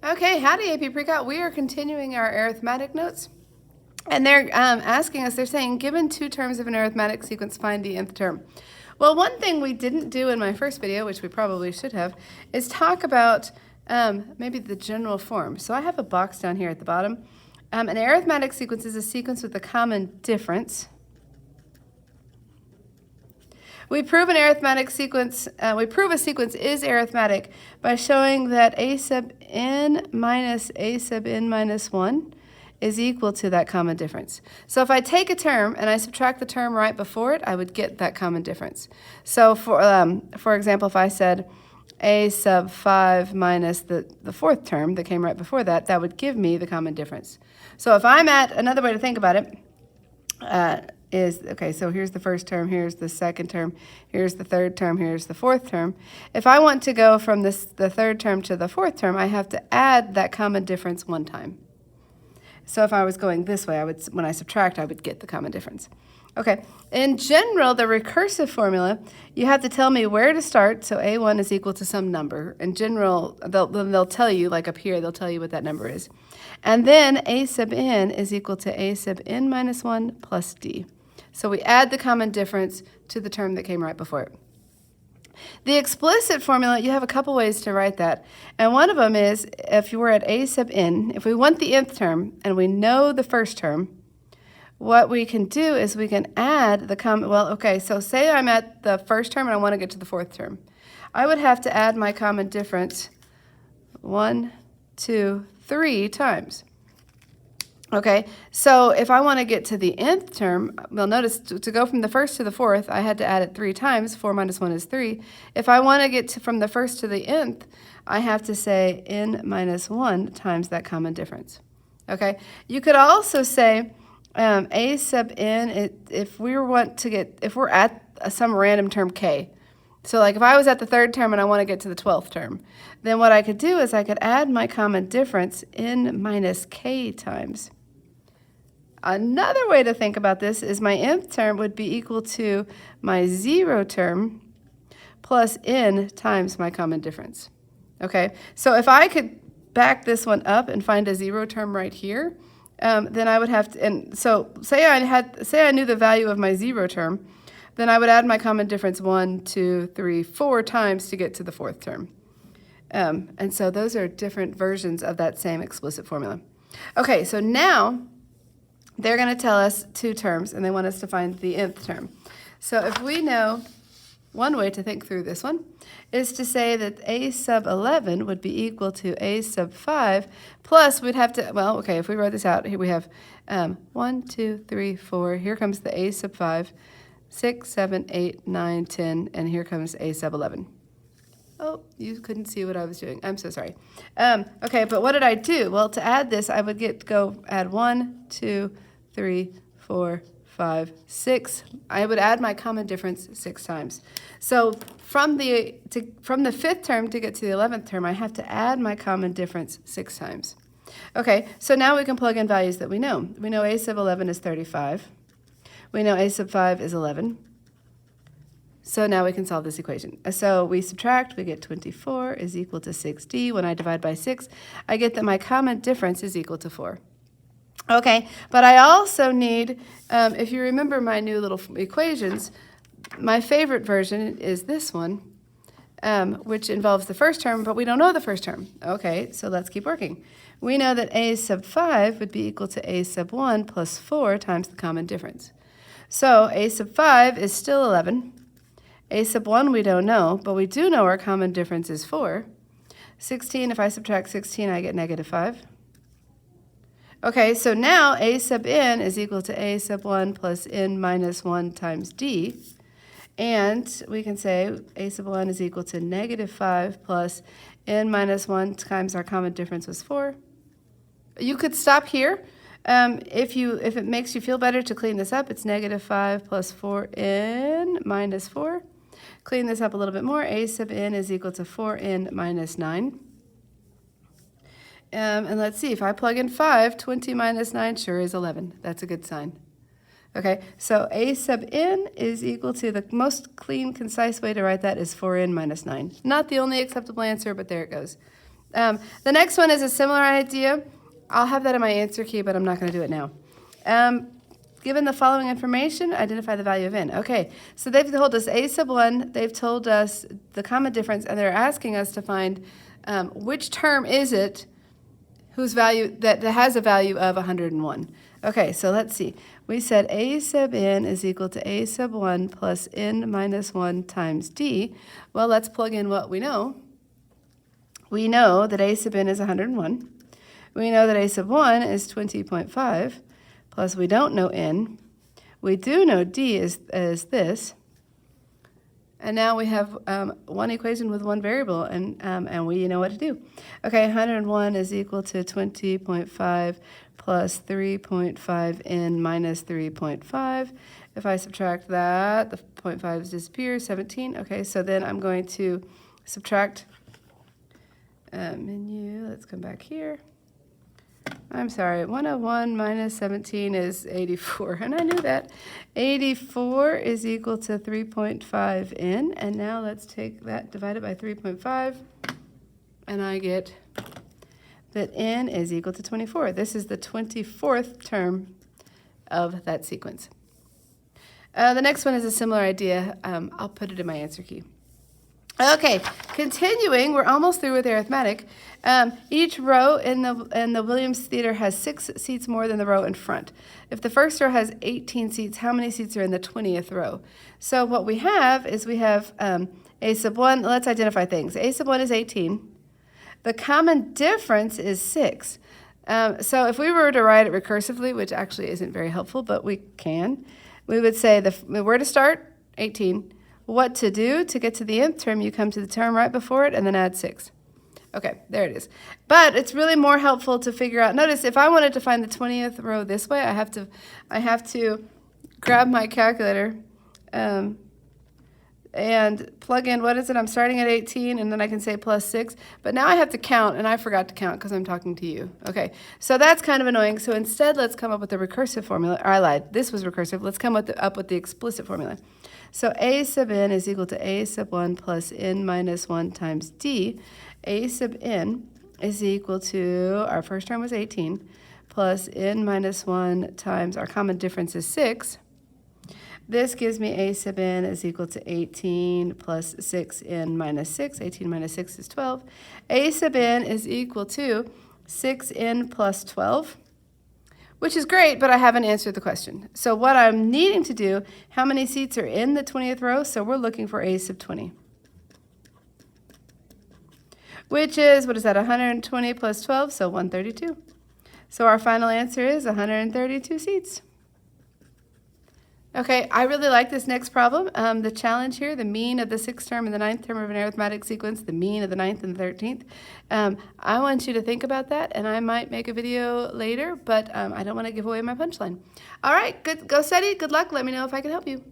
Okay, howdy AP PreCal. We are continuing our arithmetic notes. And they're asking us, they're saying, given two terms of an arithmetic sequence, find the nth term. Well, one thing we didn't do in my first video, which we probably should have, is talk about maybe the general form. So I have a box down here at the bottom. An arithmetic sequence is a sequence with a common difference. We prove an arithmetic sequence, we prove a sequence is arithmetic by showing that a sub n minus a sub n minus 1 is equal to that common difference. So if I take a term and I subtract the term right before it, I would get that common difference. So for example, if I said a sub 5 minus the fourth term that came right before that, that would give me the common difference. So if I'm at, another way to think about it, okay, so here's the first term, here's the second term, here's the third term, here's the fourth term. If I want to go from the third term to the fourth term, I have to add that common difference one time. So if I was going this way, when I subtract, I would get the common difference. Okay, in general, the recursive formula, you have to tell me where to start, so a1 is equal to some number. In general, they'll tell you, like up here, they'll tell you what that number is. And then a sub n is equal to a sub n minus 1 plus d. So we add the common difference to the term that came right before it. The explicit formula, you have a couple ways to write that. And one of them is, if you were at a sub n, if we want the nth term and we know the first term, what we can do is we can add the common, well, okay, so say I'm at the first term and I want to get to the fourth term. I would have to add my common difference 1, 2, 3 times. Okay, so if I want to get to the nth term, well, notice to go from the first to the fourth, I had to add it 3 times. 4 minus 1 is 3. If I want to get from the first to the nth, I have to say n minus 1 times that common difference. Okay, you could also say a sub n, if we're at some random term k. So like if I was at the third term and I want to get to the 12th term, then what I could do is I could add my common difference n minus k times. Another way to think about this is my nth term would be equal to my 0 term plus n times my common difference. Okay, so if I could back this one up and find a 0 term right here, then I would have to, and so say I knew the value of my 0 term, then I would add my common difference 1, 2, 3, 4 times to get to the fourth term. And so those are different versions of that same explicit formula. Okay, so now they're going to tell us two terms, and they want us to find the nth term. So if we know, one way to think through this one is to say that a sub 11 would be equal to a sub 5, plus we'd have to, well, okay, if we wrote this out, here we have 1, 2, 3, 4, here comes the a sub 5, 6, 7, 8, 9, 10, and here comes a sub 11. Oh, you couldn't see what I was doing. I'm so sorry. Okay, but what did I do? Well, to add this, I would go add 1, 2, 3, 4, 5, 6. I would add my common difference 6 times. So from the fifth term to get to the 11th term, I have to add my common difference 6 times. Okay, so now we can plug in values that we know. We know a sub 11 is 35. We know a sub 5 is 11. So now we can solve this equation. So we subtract, we get 24 is equal to 6d. When I divide by 6, I get that my common difference is equal to 4. Okay, but I also need, if you remember my new little equations, my favorite version is this one, which involves the first term, but we don't know the first term. Okay, so let's keep working. We know that a sub 5 would be equal to a sub 1 plus 4 times the common difference. So a sub 5 is still 11. A sub 1 we don't know, but we do know our common difference is 4. 16, if I subtract 16, I get negative 5. Okay, so now a sub n is equal to a sub 1 plus n minus 1 times d. And we can say a sub 1 is equal to negative 5 plus n minus 1 times our common difference was 4. You could stop here. If it makes you feel better to clean this up, it's negative 5 plus 4n minus 4. Clean this up a little bit more. A sub n is equal to 4n minus 9. And let's see, if I plug in 5, 20 minus 9 sure is 11. That's a good sign. Okay, so a sub n is equal to, the most clean, concise way to write that is 4n minus 9. Not the only acceptable answer, but there it goes. The next one is a similar idea. I'll have that in my answer key, but I'm not going to do it now. Given the following information, identify the value of n. Okay, so they've told us a sub 1, they've told us the common difference, and they're asking us to find which term is it whose value that has a value of 101. Okay, so let's see. We said a sub n is equal to a sub 1 plus n minus 1 times d. Well, let's plug in what we know. We know that a sub n is 101. We know that a sub 1 is 20.5. Plus, we don't know n. We do know d is this. And now we have one equation with one variable, and we know what to do. Okay, 101 is equal to 20.5 plus 3.5n minus 3.5. If I subtract that, the 0.5 disappears, 17. Okay, so then I'm going to subtract menu. Let's come back here. I'm sorry, 101 minus 17 is 84, and I knew that. 84 is equal to 3.5n, and now let's take that divided by 3.5, and I get that n is equal to 24. This is the 24th term of that sequence. The next one is a similar idea. I'll put it in my answer key. Okay, continuing, we're almost through with arithmetic. Each row in the Williams Theater has 6 seats more than the row in front. If the first row has 18 seats, how many seats are in the 20th row? So what we have is we have a sub 1. Let's identify things. A sub 1 is 18. The common difference is 6. So if we were to write it recursively, which actually isn't very helpful, but we can, we would say where to start, 18. What to do to get to the nth term, you come to the term right before it and then add 6. Okay, there it is. But it's really more helpful to figure out. Notice if I wanted to find the 20th row this way, I have to grab my calculator and plug in, what is it? I'm starting at 18, and then I can say plus 6. But now I have to count, and I forgot to count because I'm talking to you. Okay, so that's kind of annoying. So instead, let's come up with the recursive formula. Or I lied. This was recursive. Let's come up with the explicit formula. So a sub n is equal to a sub 1 plus n minus 1 times d. A sub n is equal to, our first term was 18, plus n minus 1 times, our common difference is 6. This gives me a sub n is equal to 18 plus 6n minus 6. 18 minus 6 is 12. A sub n is equal to 6n plus 12. Which is great, but I haven't answered the question. So what I'm needing to do, how many seats are in the 20th row? So we're looking for a sub 20. Which is, what is that, 120 plus 12, so 132. So our final answer is 132 seats. Okay, I really like this next problem. The challenge here, the mean of the 6th term and the 9th term of an arithmetic sequence, the mean of the 9th and the 13th. I want you to think about that, and I might make a video later, but I don't want to give away my punchline. All right, good. Go study. Good luck. Let me know if I can help you.